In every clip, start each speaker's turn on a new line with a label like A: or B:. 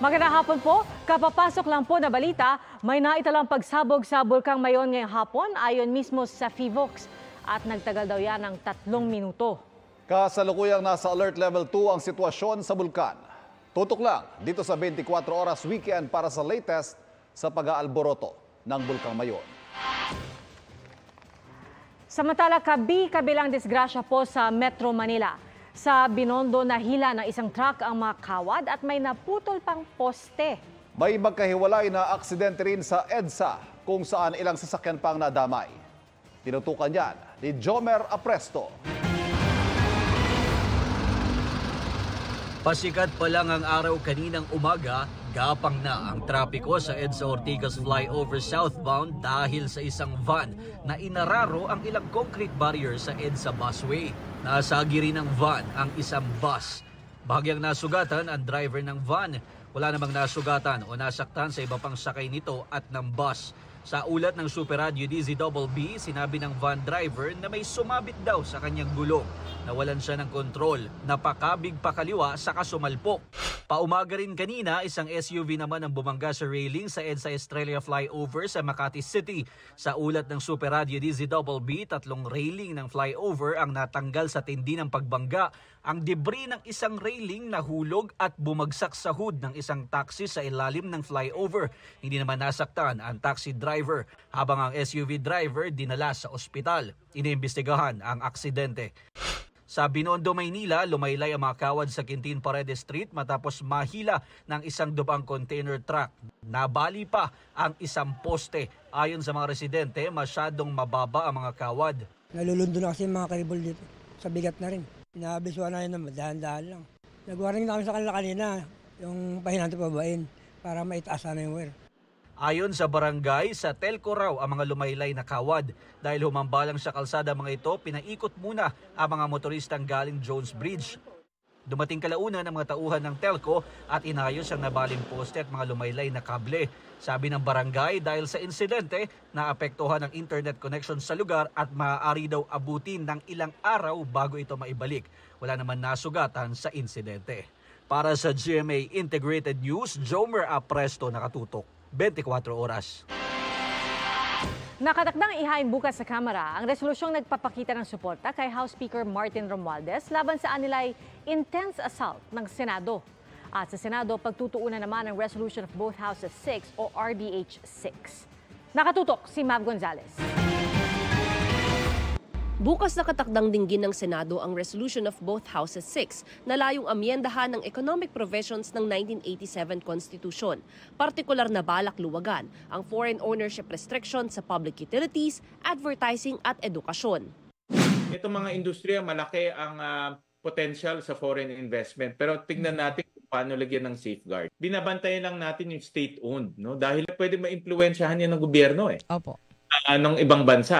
A: Magandang hapon po. Kapapasok lang po na balita, may naitalang pagsabog sa Bulkang Mayon ngayong hapon ayon mismo sa PHIVOLCS at nagtagal daw yan ng 3 minuto.
B: Kasalukuyang nasa alert level 2 ang sitwasyon sa bulkan. Tutok lang dito sa 24 oras weekend para sa latest sa pag-aalboroto ng Bulkang Mayon.
A: Samantala, kabilang disgrasya po sa Metro Manila. Sa Binondo, nahila ng isang truck ang mga kawad at may naputol pang poste.
B: May magkahiwalay na aksidente rin sa EDSA kung saan ilang sasakyan pang nadamay. Tinutukan yan ni Jomer Apresto.
C: Pasikat pa lang ang araw kaninang umaga, gapang na ang trapiko sa EDSA Ortigas flyover southbound dahil sa isang van na inararo ang ilang concrete barrier sa EDSA busway. Nasagi rin ng van ang isang bus. Bahagyang nasugatan ang driver ng van. Wala namang nasugatan o nasaktan sa iba pang sakay nito at ng bus. Sa ulat ng Super Radio DZBB, sinabi ng van driver na may sumabit daw sa kanyang gulong. Nawalan siya ng kontrol, napakabig pakaliwa saka sumalpok. Paumaga rin kanina, isang SUV naman ang bumangga sa railing sa EDSA Estrella flyover sa Makati City. Sa ulat ng Super Radio DZBB, 3 railing ng flyover ang natanggal sa tindi ng pagbangga. Ang debris ng isang railing nahulog at bumagsak sa hood ng isang taxi sa ilalim ng flyover. Hindi naman nasaktan ang taxi driver, habang ang SUV driver dinala sa ospital. Iniimbestigahan ang aksidente. Sa Binondo, Maynila, lumaylay ang mga kawad sa Quintin Paredes Street matapos mahila ng isang dubang container truck. Nabali pa ang isang poste. Ayon sa mga residente, masyadong mababa ang mga kawad.
D: Nalulundo na kasi yung mga karibol dito. Sa bigat na rin. Inaabisuan na yun na dahan-dahan lang. Nag-warning na kami sa kanila kanina, yung pahinante pabain para maitaas na yung wire.
C: Ayon sa barangay, sa Telco raw ang mga lumaylay na kawad. Dahil humambalang sa kalsada mga ito, pinaikot muna ang mga motoristang galing Jones Bridge. Dumating kalaunan ang mga tauhan ng Telco at inayos ang nabaling poste at mga lumaylay na kable. Sabi ng barangay, dahil sa insidente, naapektuhan ang internet connection sa lugar at maaari daw abutin ng ilang araw bago ito maibalik. Wala naman nasugatan sa insidente. Para sa GMA Integrated News, Jomer Apresto, nakatutok 24 oras.
A: Nakatakdang ihain bukas sa Kamara ang resolusyong nagpapakita ng suporta kay House Speaker Martin Romualdez laban sa anilay intense assault ng Senado. At sa Senado, pagtutuunan naman ang Resolution of Both Houses 6 o RBH 6. Nakatutok si Mav Gonzalez.
E: Bukas nakatakdang dinggin ng Senado ang Resolution of Both Houses 6 na layong amyendahan ng economic provisions ng 1987 Constitution. Partikular na balak luwagan ang foreign ownership restriction sa public utilities, advertising at edukasyon.
F: Itong mga industriya, malaki ang potential sa foreign investment. Pero tignan natin kung paano lagyan ng safeguard. Binabantayan lang natin yung state-owned, no? Dahil pwede ma-impluwensyahan yan ng gobyerno
A: Opo.
F: Ng ibang bansa.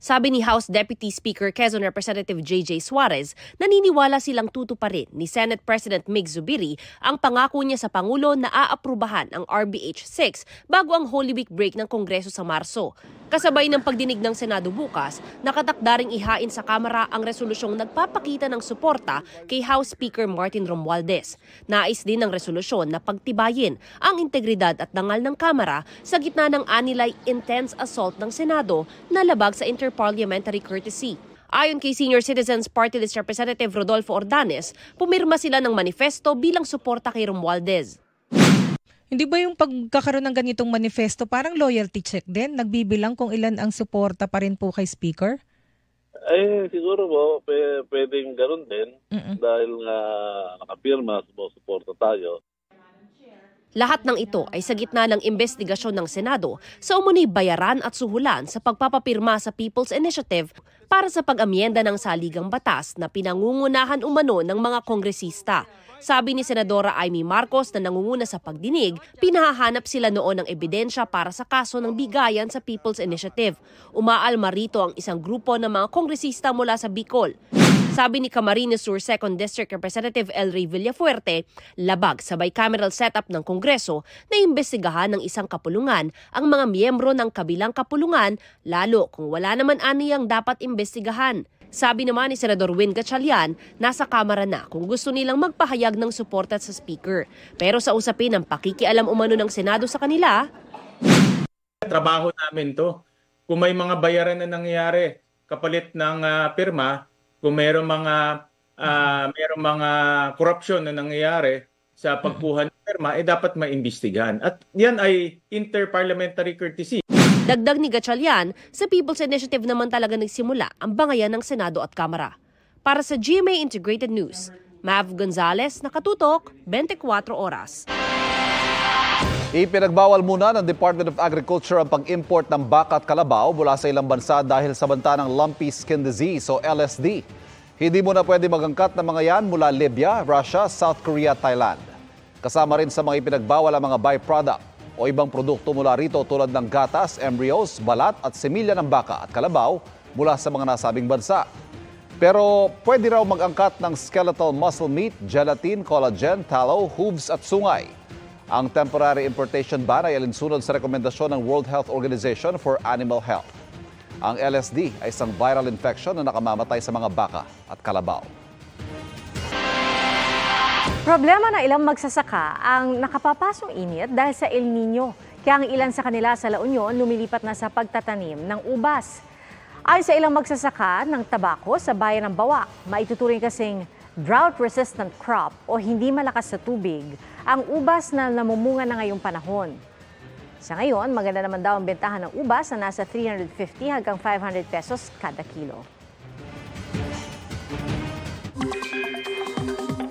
E: Sabi ni House Deputy Speaker Quezon Representative J.J. Suarez, naniniwala silang tutuparin ni Senate President Mig Zubiri ang pangako niya sa Pangulo na aaprubahan ang RBH 6 bago ang Holy Week break ng Kongreso sa Marso. Kasabay ng pagdinig ng Senado bukas, nakatakda ring ihain sa Kamara ang resolusyong nagpapakita ng suporta kay House Speaker Martin Romualdez. Nais din ng resolusyon na pagtibayin ang integridad at dangal ng Kamara sa gitna ng anilay intense assault ng Senado na labag sa interparliamentary courtesy. Ayon kay Senior Citizens Party List Representative Rodolfo Ordanes, pumirma sila ng manifesto bilang suporta kay Romualdez.
G: Hindi ba yung pagkakaroon ng ganitong manifesto parang loyalty check din? Nagbibilang kung ilan ang suporta pa rin po kay Speaker?
H: Ay, siguro po, pwedeng ganoon din dahil nga nakapirma, suporta tayo.
E: Lahat ng ito ay sa gitna ng investigasyon ng Senado sa umunoy bayaran at suhulan sa pagpapapirma sa People's Initiative para sa pag-amyenda ng saligang batas na pinangungunahan umano ng mga kongresista. Sabi ni Senadora Amy Marcos na nangunguna sa pagdinig, pinahahanap sila noon ng ebidensya para sa kaso ng bigayan sa People's Initiative. Umaalma rito ang isang grupo ng mga kongresista mula sa Bicol. Sabi ni Camarines Sur 2nd District Representative El Rey Villafuerte, labag sa bicameral setup ng Kongreso na imbestigahan ng isang kapulungan ang mga miyembro ng kabilang kapulungan, lalo kung wala naman aniyang dapat imbestigahan. Sabi naman ni Senador Win Gatchalian, nasa Kamara na kung gusto nilang magpahayag ng suporta sa Speaker. Pero sa usapin ng pakikialam umano ng Senado sa kanila,
F: trabaho namin to. Kung may mga bayaran na nangyayari kapalit ng pirma, kung mayroong mga corruption na nangyayari sa pagkuha ng pirma, dapat maimbestigahan. At yan ay interparliamentary courtesy.
E: Dagdag ni Gatchalian, sa People's Initiative naman talaga nagsimula ang bangayan ng Senado at Kamara. Para sa GMA Integrated News, Mav Gonzalez, nakatutok, 24 oras.
B: Ipinagbawal muna ng Department of Agriculture ang pag-import ng baka at kalabaw mula sa ilang bansa dahil sa banta ng lumpy skin disease o LSD. Hindi muna pwede magangkat ng mga yan mula Libya, Russia, South Korea, Thailand. Kasama rin sa mga ipinagbawal ang mga byproduct o ibang produkto mula rito tulad ng gatas, embryos, balat at semilya ng baka at kalabaw mula sa mga nasabing bansa. Pero pwede raw mag-angkat ng skeletal muscle meat, gelatin, collagen, tallow, hooves at sungay. Ang temporary importation ban ay alinsunod sa rekomendasyon ng World Health Organization for Animal Health. Ang LSD ay isang viral infection na nakamamatay sa mga baka at kalabaw.
A: Problema na ilang magsasaka ang nakapapasong init dahil sa El Nino. Kaya ang ilan sa kanila sa La Union lumilipat na sa pagtatanim ng ubas. Ayon sa ilang magsasaka ng tabako sa bayan ng Bawak, maituturing kasing drought-resistant crop o hindi malakas sa tubig ang ubas na namumunga na ngayong panahon. Sa ngayon, maganda naman daw ang bentahan ng ubas na nasa 350 hanggang 500 pesos kada kilo.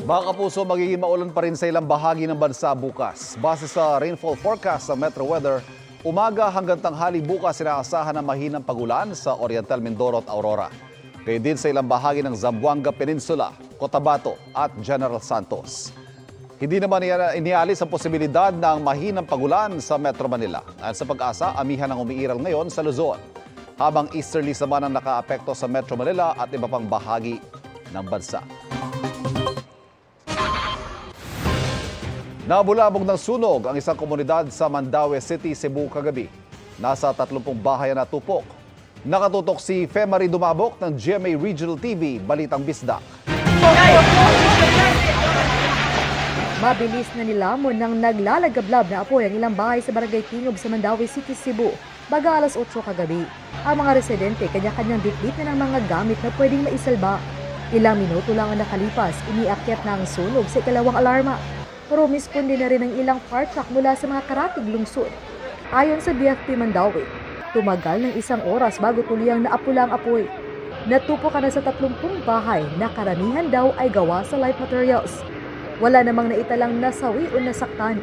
B: Mga kapuso, magiging maulan pa rin sa ilang bahagi ng bansa bukas. Base sa rainfall forecast sa Metro Weather, umaga hanggang tanghali bukas inaasahan ng mahinang pagulan sa Oriental Mindoro at Aurora. Kaya din sa ilang bahagi ng Zamboanga Peninsula, Cotabato at General Santos. Hindi naman inialis ang posibilidad ng mahinang pagulan sa Metro Manila. Ayon sa Pag-asa, amihan ang umiiral ngayon sa Luzon, habang easterlies naman ang nakaapekto sa Metro Manila at iba pang bahagi ng bansa. Nabulabog ng sunog ang isang komunidad sa Mandaue City, Cebu kagabi. Nasa 30 bahay na tupok. Nakatutok si Femari Dumabok ng GMA Regional TV, Balitang Bisdak.
I: Mabilis na nilamon ng naglalagablab na apoy ang ilang bahay sa Barangay Tingob sa Mandaue City, Cebu, baga alas 8 kagabi. Ang mga residente kanya-kanyang bitbit na ng mga gamit na pwedeng maisalba. Ilang minuto lang ang nakalipas, iniakyat na ang sunog sa ikalawang alarma. Rumisponde na rin ang ilang fire truck mula sa mga karatig lungsod. Ayon sa BFP Mandaue, tumagal ng 1 oras bago tuluyang naapula ang apoy. Natupok na sa 30 bahay na karamihan daw ay gawa sa light materials. Wala namang naitalang nasawi o nasaktan.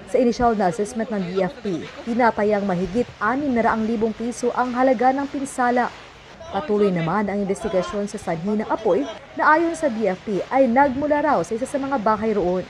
I: Sa inisyal na assessment ng BFP, tinatayang mahigit 600,000 piso ang halaga ng pinsala. Patuloy naman ang investigasyon sa sanhi ng apoy na ayon sa BFP ay nagmula raw sa isa sa mga bahay roon.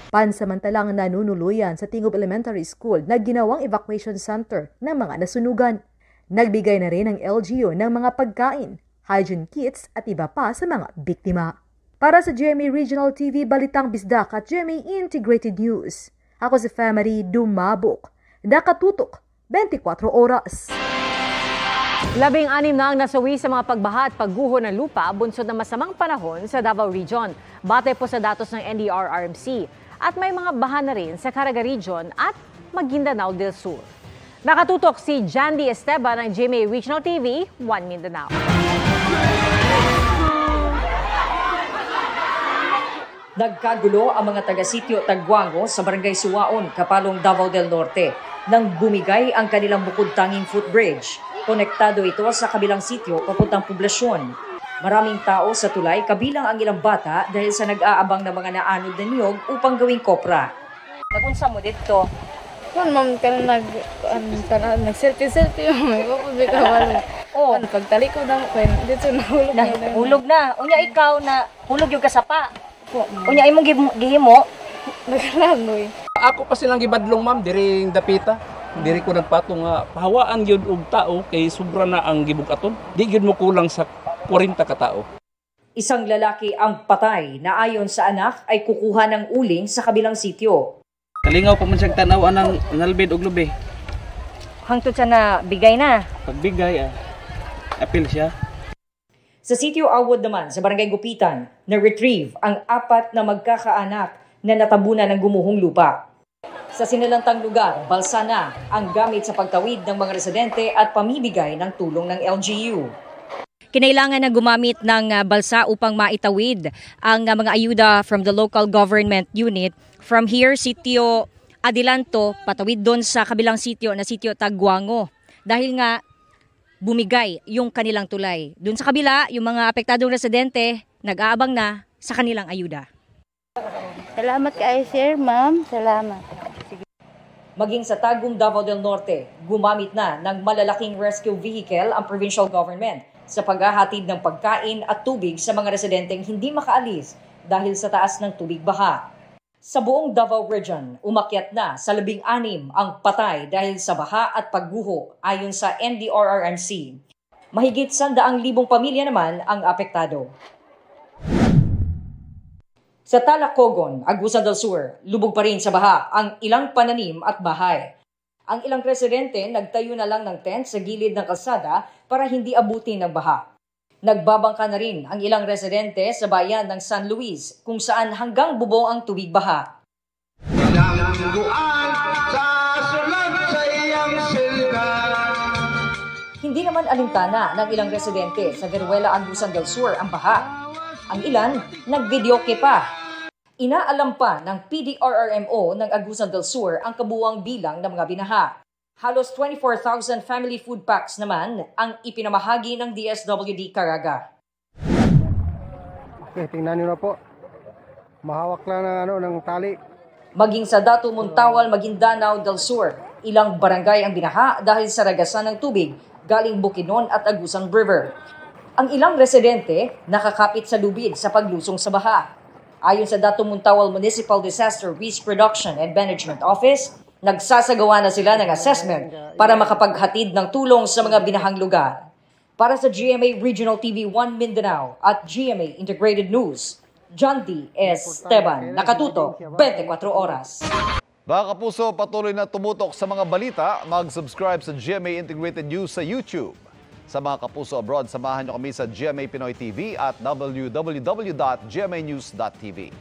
I: Pansamantalang nanunuluyan sa Tingob Elementary School na ginawang evacuation center ng mga nasunugan. Nagbigay na rin ang LGU ng mga pagkain, hygiene kits at iba pa sa mga biktima. Para sa GMA Regional TV, Balitang Bisdak at GMA Integrated News, ako si Femari Dumabok. Nakatutok, 24 oras.
A: 16 na ang nasawi sa mga pagbaha at pagguho ng lupa bunsod ng masamang panahon sa Davao Region. Batay po sa datos ng NDRRMC. At may mga baha na rin sa Caraga Region at Maguindanao del Sur. Nakatutok si Jandy Esteban ng GMA Regional TV, 1 Mindanao.
J: Nagkagulo ang mga taga-sitio Tagwango sa Barangay Suwaon, Kapalong, Davao del Norte nang bumigay ang kanilang bukod-tanging footbridge. Konektado ito sa kabilang sitio papuntang poblasyon. Maraming tao sa tulay kabilang ang ilang bata dahil sa nag-aabang ng mga naanod na niyog upang gawing kopra. Nagunsa mo dito?
K: Kung ma'am ka na nag-selfie-selfie yung may mapabig ka wala.
J: Oo.
K: Pagtali ko na mo, dito nahulog na.
J: Hulog na. Unya ikaw na hulog yung kasapa. Unya imong gihimo.
K: Nagalagoy.
L: Ako pa silang gibadlong ma'am, diring dapita. Diri ko nagpatong nga pahawaan yun og tao kay sobra na ang gibukaton. Di yun mo kulang sa 40 ka tao.
J: Isang lalaki ang patay na ayon sa anak ay kukuha ng uling sa kabilang sitio.
M: Kalingaw pa man siyang tanawan ng nalbid og lubi.
J: Hangtod siya na bigay na.
M: Pagbigay, apil siya.
J: Sa sitio Awod naman, sa Barangay Gupitan, na-retrieve ang 4 na magkakaanak na natabunan ng gumuhong lupa. Sa sinalantang lugar, balsa na ang gamit sa pagtawid ng mga residente at pamibigay ng tulong ng LGU.
N: Kinailangan na gumamit ng balsa upang maitawid ang mga ayuda from the local government unit. From here, sitio Adilanto, patawid doon sa kabilang sitio na sitio Tagwango. Dahil nga bumigay yung kanilang tulay. Doon sa kabila, yung mga apektadong residente nag-aabang na sa kanilang ayuda.
K: Salamat kay sir, ma'am. Salamat.
J: Maging sa Tagum, Davao del Norte, gumamit na ng malalaking rescue vehicle ang provincial government sa paghahatid ng pagkain at tubig sa mga residenteng hindi makaalis dahil sa taas ng tubig baha. Sa buong Davao Region, umakyat na sa 16 ang patay dahil sa baha at pagguho ayon sa NDRRMC. Mahigit 100,000 pamilya naman ang apektado. Sa Talacogon, Agusan del Sur, lubog pa rin sa baha ang ilang pananim at bahay. Ang ilang residente nagtayo na lang ng tent sa gilid ng kalsada para hindi abutin ng baha. Nagbabangka na rin ang ilang residente sa bayan ng San Luis kung saan hanggang bubong ang tubig baha. Hindi naman alintana ng ilang residente sa Veruela, Agusan del Sur ang baha. Ang ilan, nagvideoke pa. Inaalam pa ng PDRRMO ng Agusan del Sur ang kabuuang bilang ng mga binaha. Halos 24,000 family food packs naman ang ipinamahagi ng DSWD Caraga.
O: Okay, tingnan niyo na po. Mahawak lang ng tali.
J: Maging sa Datu Muntawal, Maguindanao del Sur, ilang barangay ang binaha dahil sa ragasan ng tubig galing Bukidnon at Agusan River. Ang ilang residente nakakapit sa lubid sa paglusong sa baha. Ayon sa Datu Muntawal Municipal Disaster Risk Reduction and Management Office, nagsasagawa na sila ng assessment para makapaghatid ng tulong sa mga binahang lugar. Para sa GMA Regional TV 1 Mindanao at GMA Integrated News, John D. Esteban, nakatutok 24 oras.
B: Mga kapuso, patuloy na tumutok sa mga balita. Mag-subscribe sa GMA Integrated News sa YouTube. Sa mga kapuso abroad, samahan niyo kami sa GMA Pinoy TV at www.gmanews.tv.